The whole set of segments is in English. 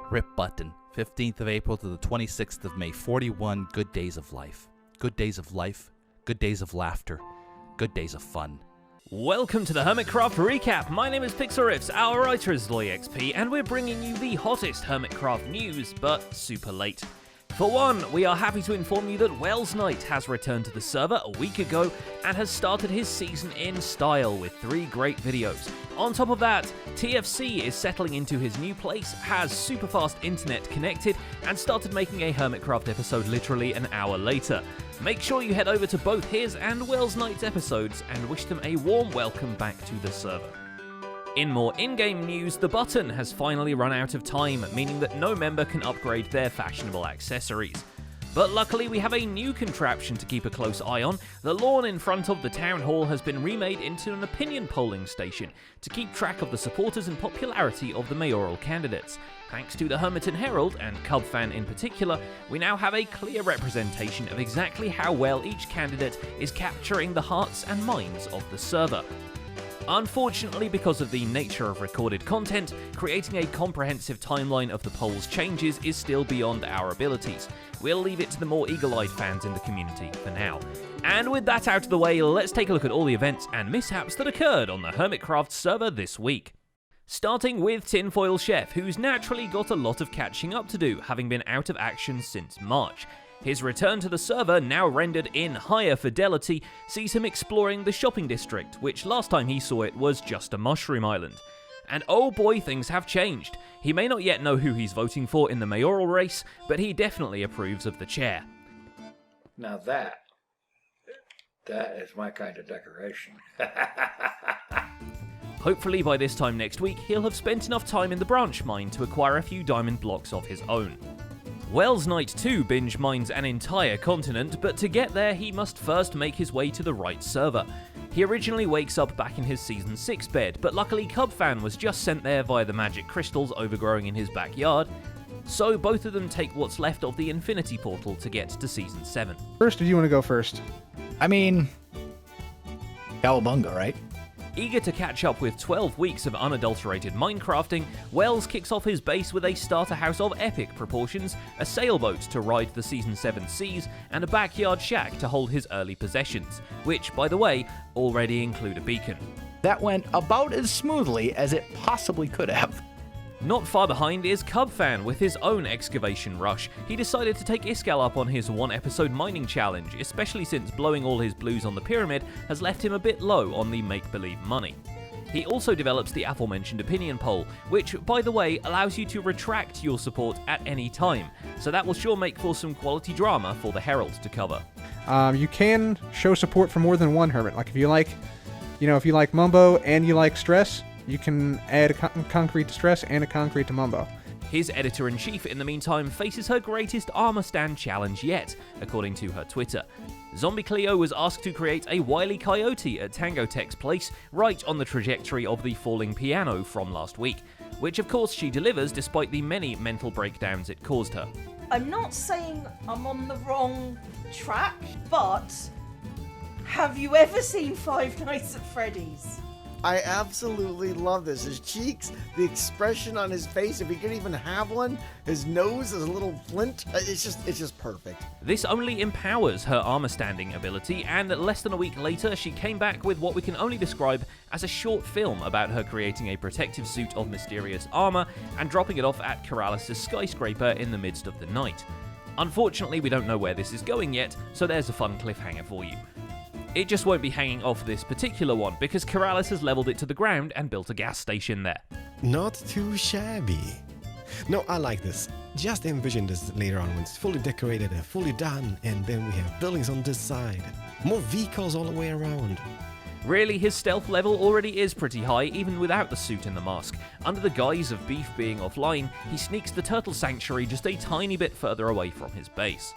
Rip button. 15th of April to the 26th of May. 41 good days of life. Good days of life. Good days of laughter. Good days of fun. Welcome to the Hermitcraft Recap. My name is PixelRiffs, our writer is LoyXP, and we're bringing you the hottest Hermitcraft news, but super late. For one, we are happy to inform you that Wells Knight has returned to the server a week ago and has started his season in style with 3 great videos. On top of that, TFC is settling into his new place, has super fast internet connected, and started making a Hermitcraft episode literally an hour later. Make sure you head over to both his and Wells Knight's episodes and wish them a warm welcome back to the server. In more in-game news, the button has finally run out of time, meaning that no member can upgrade their fashionable accessories. But luckily we have a new contraption to keep a close eye on. The lawn in front of the town hall has been remade into an opinion polling station to keep track of the supporters and popularity of the mayoral candidates. Thanks to the Hermiton Herald, and Cub fan in particular, we now have a clear representation of exactly how well each candidate is capturing the hearts and minds of the server. Unfortunately, because of the nature of recorded content, creating a comprehensive timeline of the poll's changes is still beyond our abilities. We'll leave it to the more eagle-eyed fans in the community for now. And with that out of the way, let's take a look at all the events and mishaps that occurred on the Hermitcraft server this week. Starting with Tinfoil Chef, who's naturally got a lot of catching up to do, having been out of action since March. His return to the server, now rendered in higher fidelity, sees him exploring the shopping district, which last time he saw it was just a mushroom island. And oh boy, things have changed. He may not yet know who he's voting for in the mayoral race, but he definitely approves of the chair. Now that is my kind of decoration. Hopefully by this time next week, he'll have spent enough time in the branch mine to acquire a few diamond blocks of his own. Wells Knight too binge mines an entire continent, but to get there he must first make his way to the right server. He originally wakes up back in his Season 6 bed, but luckily Cubfan was just sent there via the magic crystals overgrowing in his backyard, so both of them take what's left of the Infinity Portal to get to Season 7. First, or do you want to go first? I mean, Cowabunga, right? Eager to catch up with 12 weeks of unadulterated Minecrafting, Wells kicks off his base with a starter house of epic proportions, a sailboat to ride the Season 7 seas, and a backyard shack to hold his early possessions, which, by the way, already include a beacon. That went about as smoothly as it possibly could have. Not far behind is Cubfan with his own excavation rush. He decided to take Iskall up on his 1-episode mining challenge, especially since blowing all his blues on the pyramid has left him a bit low on the make-believe money. He also develops the aforementioned opinion poll, which, by the way, allows you to retract your support at any time, so that will sure make for some quality drama for the Herald to cover. You can show support for more than one Hermit. Like if you like Mumbo and you like Stress, you can add a concrete to Stress and a concrete to Mumbo. His editor-in-chief, in the meantime, faces her greatest armor stand challenge yet, according to her Twitter. Zombie Cleo was asked to create a Wile E. Coyote at Tango Tech's place, right on the trajectory of the falling piano from last week, which of course she delivers despite the many mental breakdowns it caused her. I'm not saying I'm on the wrong track, but have you ever seen Five Nights at Freddy's? I absolutely love this. His cheeks, the expression on his face, if he could even have one, his nose is a little flint. It's just perfect. This only empowers her armor standing ability, and less than a week later she came back with what we can only describe as a short film about her creating a protective suit of mysterious armor and dropping it off at Corrales' skyscraper in the midst of the night. Unfortunately, we don't know where this is going yet, so there's a fun cliffhanger for you. It just won't be hanging off this particular one, because Corrales has leveled it to the ground and built a gas station there. Not too shabby. No, I like this. Just envision this later on when it's fully decorated and fully done, and then we have buildings on this side. More vehicles all the way around. Really, his stealth level already is pretty high, even without the suit and the mask. Under the guise of Beef being offline, he sneaks the Turtle Sanctuary just a tiny bit further away from his base.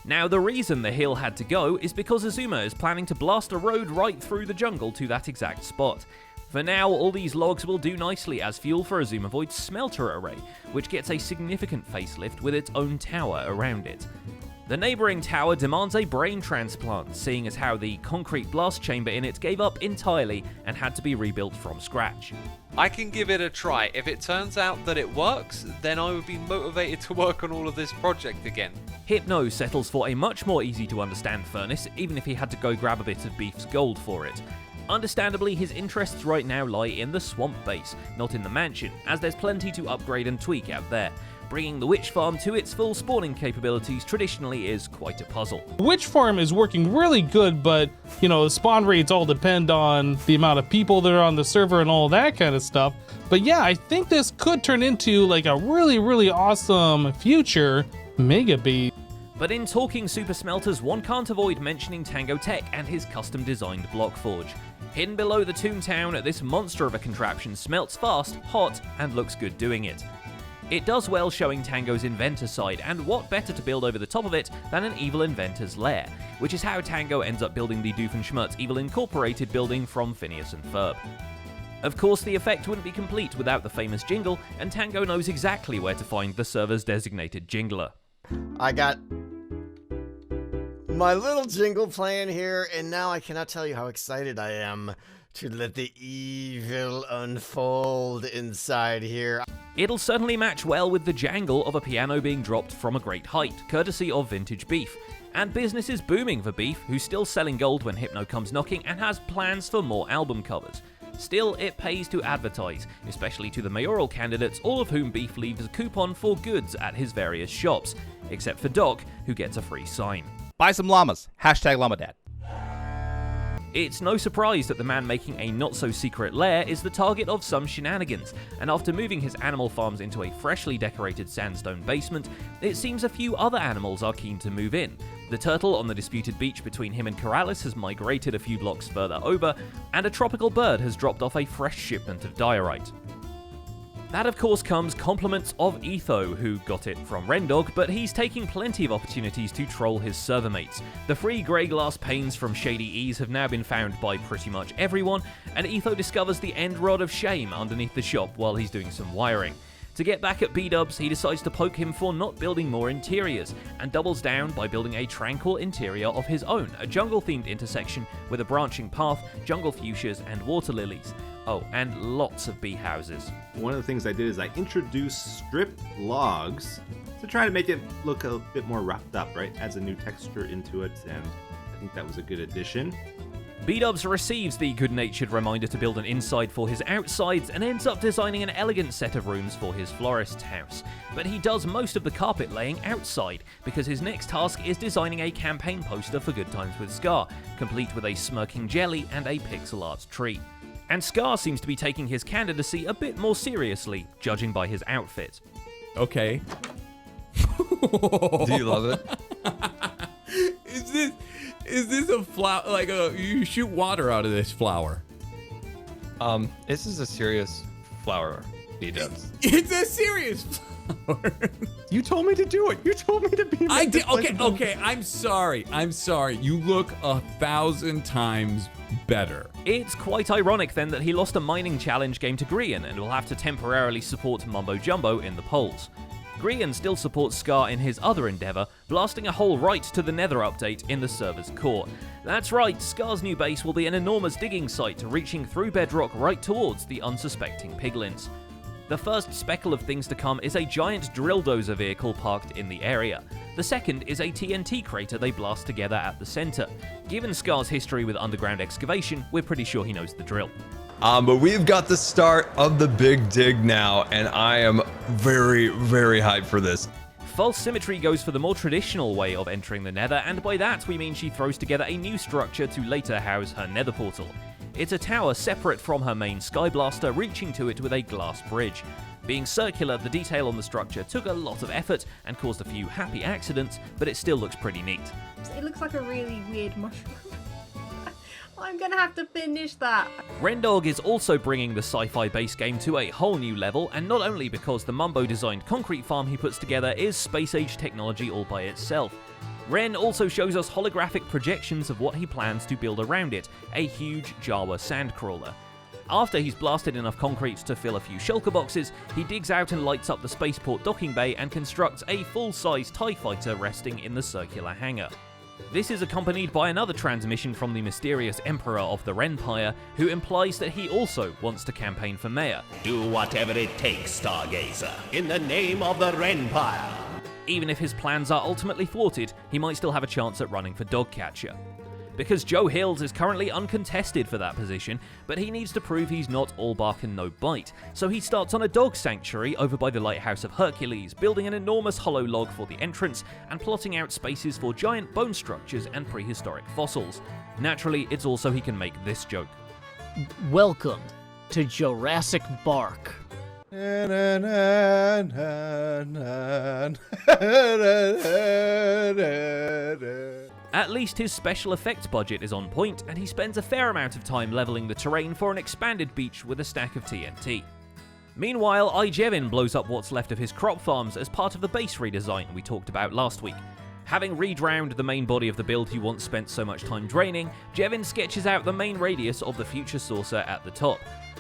Now, the reason the hill had to go is because Azuma is planning to blast a road right through the jungle to that exact spot. For now, all these logs will do nicely as fuel for Azuma Void's smelter array, which gets a significant facelift with its own tower around it. The neighbouring tower demands a brain transplant, seeing as how the concrete blast chamber in it gave up entirely and had to be rebuilt from scratch. I can give it a try. If it turns out that it works, then I would be motivated to work on all of this project again. Hypno settles for a much more easy to understand furnace, even if he had to go grab a bit of Beef's gold for it. Understandably, his interests right now lie in the swamp base, not in the mansion, as there's plenty to upgrade and tweak out there. Bringing the witch farm to its full spawning capabilities traditionally is quite a puzzle. The witch farm is working really good, but, you know, the spawn rates all depend on the amount of people that are on the server and all that kind of stuff. But yeah, I think this could turn into like a really, really awesome future mega base. But in talking super smelters, one can't avoid mentioning Tango Tech and his custom-designed block forge. Hidden below the Toontown, this monster of a contraption smelts fast, hot, and looks good doing it. It does well showing Tango's inventor side, and what better to build over the top of it than an evil inventor's lair, which is how Tango ends up building the Doofenshmirtz Evil Incorporated building from Phineas and Ferb. Of course, the effect wouldn't be complete without the famous jingle, and Tango knows exactly where to find the server's designated jingler. I got my little jingle playing here, and now I cannot tell you how excited I am to let the evil unfold inside here. It'll certainly match well with the jangle of a piano being dropped from a great height, courtesy of Vintage Beef. And business is booming for Beef, who's still selling gold when Hypno comes knocking and has plans for more album covers. Still, it pays to advertise, especially to the mayoral candidates, all of whom Beef leaves a coupon for goods at his various shops, except for Doc, who gets a free sign. Buy some llamas. Hashtag llamadad. It's no surprise that the man making a not-so-secret lair is the target of some shenanigans, and after moving his animal farms into a freshly decorated sandstone basement, it seems a few other animals are keen to move in. The turtle on the disputed beach between him and Corrales has migrated a few blocks further over, and a tropical bird has dropped off a fresh shipment of diorite. That of course comes compliments of Etho, who got it from Rendog, but he's taking plenty of opportunities to troll his server mates. The free grey glass panes from Shady Ease have now been found by pretty much everyone, and Etho discovers the end rod of shame underneath the shop while he's doing some wiring. To get back at B-Dubs, he decides to poke him for not building more interiors, and doubles down by building a tranquil interior of his own, a jungle-themed intersection with a branching path, jungle fuchsias, and water lilies. Oh, and lots of bee houses. One of the things I did is I introduced stripped logs to try to make it look a bit more wrapped up, right? Adds a new texture into it, and I think that was a good addition. B-Dubs receives the good-natured reminder to build an inside for his outsides and ends up designing an elegant set of rooms for his florist's house. But he does most of the carpet laying outside, because his next task is designing a campaign poster for Good Times with Scar, complete with a smirking jelly and a pixel art tree. And Scar seems to be taking his candidacy a bit more seriously, judging by his outfit. Okay. Do you love it? Is this a flower? Like you shoot water out of this flower? This is a serious flower. B-Dubs. It's a serious flower. You told me to do it. You told me to be. I did. Okay. I'm sorry. You look 1,000 times better. It's quite ironic then that he lost a mining challenge game to Grian and will have to temporarily support Mumbo Jumbo in the polls. Grian still supports Scar in his other endeavour, blasting a hole right to the Nether update in the server's core. That's right, Scar's new base will be an enormous digging site reaching through bedrock right towards the unsuspecting piglins. The first speckle of things to come is a giant drill dozer vehicle parked in the area. The second is a TNT crater they blast together at the centre. Given Scar's history with underground excavation, we're pretty sure he knows the drill. But we've got the start of the big dig now, and I am very, very hyped for this. False Symmetry goes for the more traditional way of entering the Nether, and by that we mean she throws together a new structure to later house her Nether portal. It's a tower separate from her main Skyblaster, reaching to it with a glass bridge. Being circular, the detail on the structure took a lot of effort and caused a few happy accidents, but it still looks pretty neat. It looks like a really weird mushroom. I'm gonna have to finish that. Rendog is also bringing the sci-fi base game to a whole new level, and not only because the Mumbo-designed concrete farm he puts together is space-age technology all by itself. Ren also shows us holographic projections of what he plans to build around it, a huge Jawa sandcrawler. After he's blasted enough concrete to fill a few shulker boxes, he digs out and lights up the spaceport docking bay and constructs a full-size TIE fighter resting in the circular hangar. This is accompanied by another transmission from the mysterious Emperor of the Renpire, who implies that he also wants to campaign for mayor. Do whatever it takes, Stargazer, in the name of the Renpire. Even if his plans are ultimately thwarted, he might still have a chance at running for Dogcatcher. Because Joe Hills is currently uncontested for that position, but he needs to prove he's not all bark and no bite, so he starts on a dog sanctuary over by the Lighthouse of Hercules, building an enormous hollow log for the entrance and plotting out spaces for giant bone structures and prehistoric fossils. Naturally, it's also he can make this joke. Welcome to Jurassic Bark. At least his special effects budget is on point, and he spends a fair amount of time leveling the terrain for an expanded beach with a stack of TNT. Meanwhile, Jevin blows up what's left of his crop farms as part of the base redesign we talked about last week. Having redrowned the main body of the build he once spent so much time draining, Jevin sketches out the main radius of the future saucer at the top.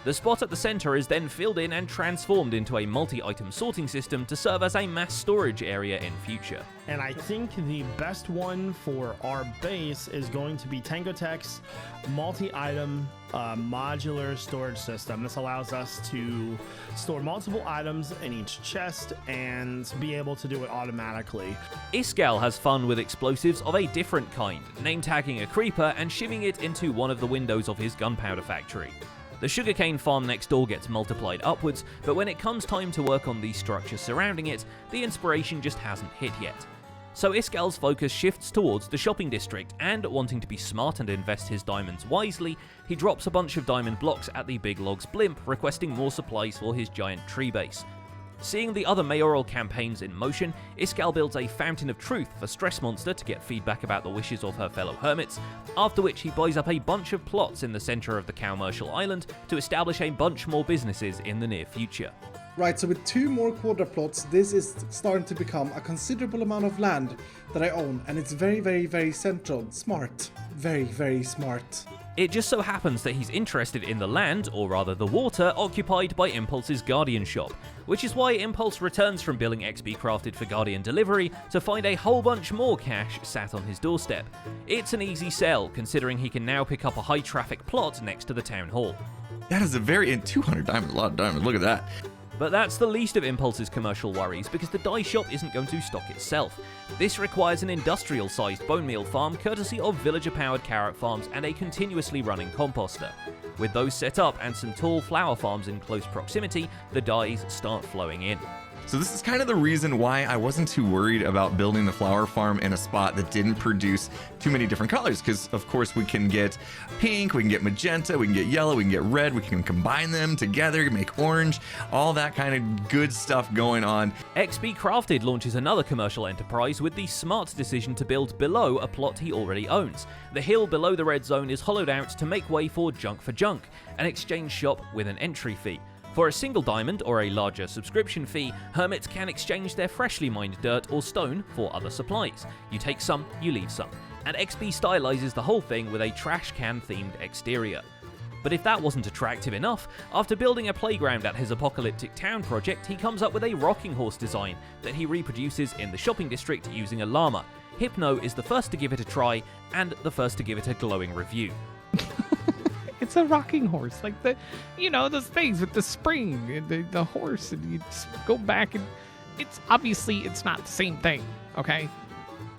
The spot at the center is then filled in and transformed into a multi-item sorting system to serve as a mass storage area in future. And I think the best one for our base is going to be Tango Tech's multi-item modular storage system. This allows us to store multiple items in each chest and be able to do it automatically. Iskall has fun with explosives of a different kind, name tagging a creeper and shivving it into one of the windows of his gunpowder factory. The sugarcane farm next door gets multiplied upwards, but when it comes time to work on the structures surrounding it, the inspiration just hasn't hit yet. So Iskall's focus shifts towards the shopping district, and wanting to be smart and invest his diamonds wisely, he drops a bunch of diamond blocks at the Big Log's blimp, requesting more supplies for his giant tree base. Seeing the other mayoral campaigns in motion, Iskall builds a Fountain of Truth for Stress Monster to get feedback about the wishes of her fellow hermits, after which he buys up a bunch of plots in the center of the Commercial Island to establish a bunch more businesses in the near future. Right, so with 2 more quarter plots, this is starting to become a considerable amount of land that I own, and it's very, very, very central. Smart. Very, very smart. It just so happens that he's interested in the land, or rather the water, occupied by Impulse's Guardian shop, which is why Impulse returns from billing XP crafted for Guardian delivery to find a whole bunch more cash sat on his doorstep. It's an easy sell, considering he can now pick up a high traffic plot next to the town hall. That is a very, 200 diamonds, a lot of diamonds, look at that. But that's the least of Impulse's commercial worries, because the dye shop isn't going to stock itself. This requires an industrial-sized bone meal farm courtesy of villager-powered carrot farms and a continuously running composter. With those set up and some tall flower farms in close proximity, the dyes start flowing in. So this is kind of the reason why I wasn't too worried about building the flower farm in a spot that didn't produce too many different colors, because of course we can get pink, we can get magenta, we can get yellow, we can get red, we can combine them together, make orange, all that kind of good stuff going on. XP Crafted launches another commercial enterprise with the smart decision to build below a plot he already owns. The hill below the red zone is hollowed out to make way for Junk for Junk, an exchange shop with an entry fee. For a single diamond or a larger subscription fee, hermits can exchange their freshly mined dirt or stone for other supplies. You take some, you leave some. And XP stylizes the whole thing with a trash can themed exterior. But if that wasn't attractive enough, after building a playground at his apocalyptic town project, he comes up with a rocking horse design that he reproduces in the shopping district using a llama. Hypno is the first to give it a try, and the first to give it a glowing review. It's a rocking horse, like those things with the spring and the horse, and you just go back, and it's not the same thing, okay?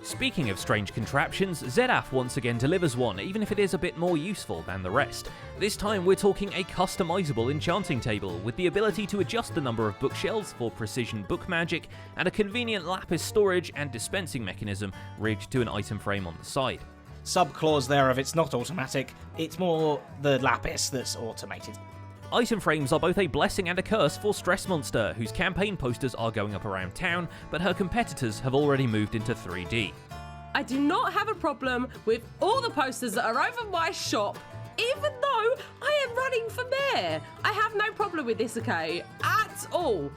Speaking of strange contraptions, Zedaf once again delivers one, even if it is a bit more useful than the rest. This time we're talking a customizable enchanting table, with the ability to adjust the number of bookshelves for precision book magic, and a convenient lapis storage and dispensing mechanism rigged to an item frame on the side. Sub-clause there of it's not automatic, it's more the lapis that's automated. Item frames are both a blessing and a curse for Stress Monster, whose campaign posters are going up around town, but her competitors have already moved into 3D. I do not have a problem with all the posters that are over my shop, even though I am running for mayor. I have no problem with this, okay? At all.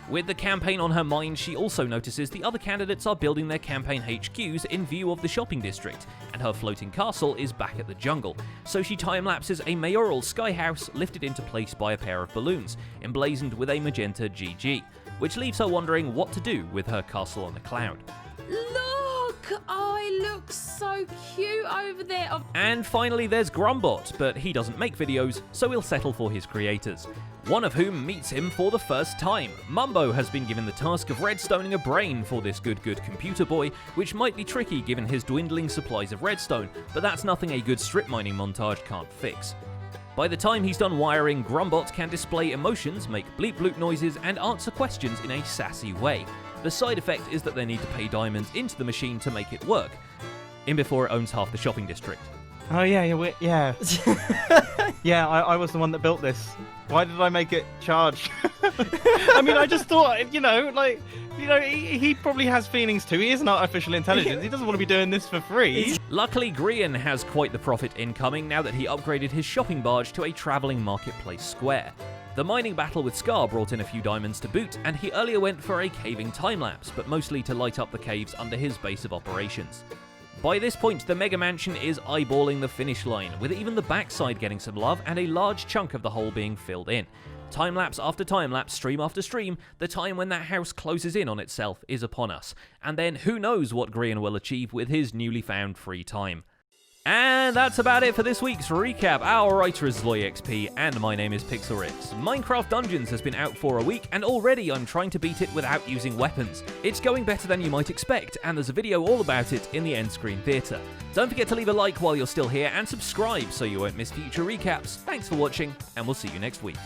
With the campaign on her mind, she also notices the other candidates are building their campaign HQs in view of the shopping district, and her floating castle is back at the jungle. So she time-lapses a mayoral sky house lifted into place by a pair of balloons, emblazoned with a magenta GG, which leaves her wondering what to do with her castle on the cloud. Look! I look so cute over there. And finally there's Grumbot, but he doesn't make videos, so he'll settle for his creators. One of whom meets him for the first time. Mumbo has been given the task of redstoning a brain for this good computer boy, which might be tricky given his dwindling supplies of redstone, but that's nothing a good strip mining montage can't fix. By the time he's done wiring, Grumbot can display emotions, make bleep bloop noises, and answer questions in a sassy way. The side effect is that they need to pay diamonds into the machine to make it work, in before it owns half the shopping district. Oh yeah. Yeah, I was the one that built this. Why did I make it charge? I mean, I just thought, he probably has feelings too. He is an artificial intelligence. He doesn't want to be doing this for free. Luckily, Grian has quite the profit incoming now that he upgraded his shopping barge to a travelling marketplace square. The mining battle with Scar brought in a few diamonds to boot, and he earlier went for a caving time-lapse, but mostly to light up the caves under his base of operations. By this point, the Mega Mansion is eyeballing the finish line, with even the backside getting some love and a large chunk of the whole being filled in. Time-lapse after time-lapse, stream after stream, the time when that house closes in on itself is upon us. And then who knows what Grian will achieve with his newly found free time. And that's about it for this week's recap. Our writer is LoyXP, and my name is Pixelrix. Minecraft Dungeons has been out for a week, and already I'm trying to beat it without using weapons. It's going better than you might expect, and there's a video all about it in the End Screen Theatre. Don't forget to leave a like while you're still here, and subscribe so you won't miss future recaps. Thanks for watching, and we'll see you next week.